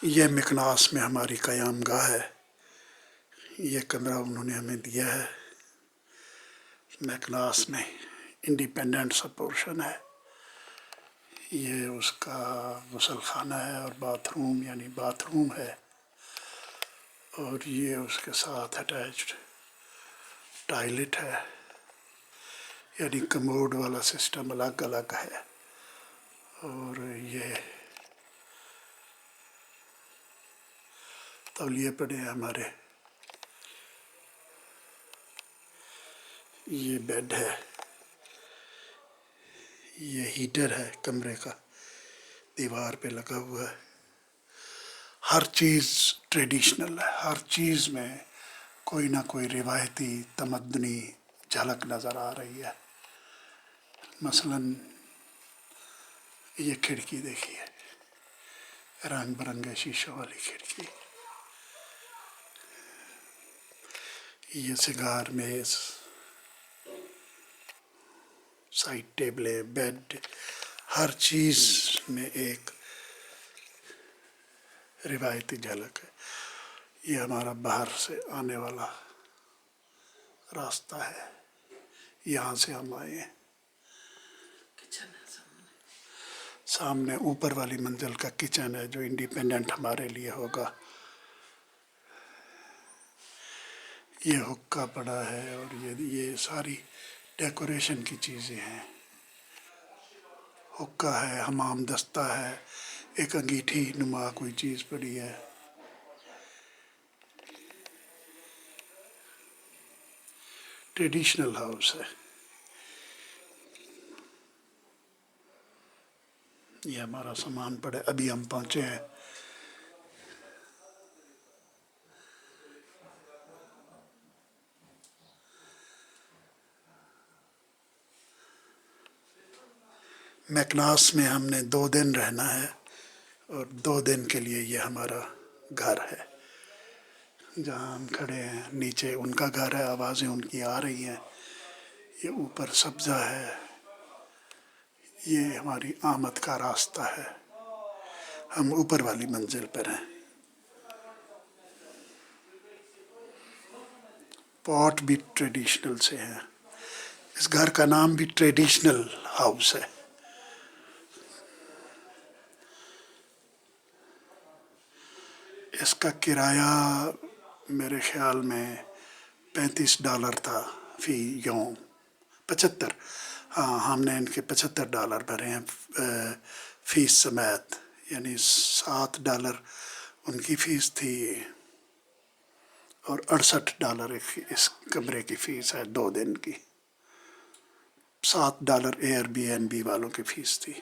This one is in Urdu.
یہ مکناس میں ہماری قیام گاہ ہے. یہ کمرہ انہوں نے ہمیں دیا ہے. مکناس میں انڈیپینڈنٹ سا پورشن ہے. یہ اس کا غسل خانہ ہے اور باتھ روم یعنی باتھ روم ہے. اور یہ اس کے ساتھ اٹیچڈ ٹوائلٹ ہے. یعنی کموڈ والا سسٹم الگ الگ ہے. اور یہ تولیے پڑے ہیں ہمارے. یہ بیڈ ہے. یہ ہیٹر ہے کمرے کا دیوار پہ لگا ہوا ہے. ہر چیز ٹریڈیشنل ہے. ہر چیز میں کوئی نہ کوئی روایتی تمدنی جھلک نظر آ رہی ہے. مثلاً یہ کھڑکی دیکھیے، رنگ برنگے شیشوں والی کھڑکی. یہ سگار میز، سائڈ ٹیبلیں، بیڈ، ہر چیز میں ایک روایتی جھلک ہے. یہ ہمارا باہر سے آنے والا راستہ ہے. یہاں سے ہم آئے ہیں. سامنے اوپر والی منزل کا کچن ہے جو انڈیپینڈنٹ ہمارے لیے ہوگا. یہ حقہ پڑا ہے اور یہ ساری ڈیکوریشن کی چیزیں ہیں. حقہ ہے، حمام دستہ ہے، ایک انگیٹھی نما کوئی چیز پڑی ہے. ٹریڈیشنل ہاؤس ہے. یہ ہمارا سامان پڑا ہے. ابھی ہم پہنچے ہیں. مکناس میں ہم نے 2 دن رہنا ہے اور 2 دن کے لیے یہ ہمارا گھر ہے. جہاں ہم کھڑے ہیں نیچے ان کا گھر ہے. آوازیں ان کی آ رہی ہیں. یہ اوپر سبزہ ہے. یہ ہماری آمد کا راستہ ہے. ہم اوپر والی منزل پر ہیں. پاٹ بھی ٹریڈیشنل سے ہیں. اس گھر کا نام بھی ٹریڈیشنل ہاؤس ہے. اس کا کرایہ میرے خیال میں $35 تھا فی یوم. 75. ہاں، ہم نے ان کے $75 بھرے ہیں فیس سمیت. یعنی $7 ان کی فیس تھی اور $68 اس کمرے کی فیس ہے 2 دن کی. $7 ایئر بی این بی والوں کی فیس تھی.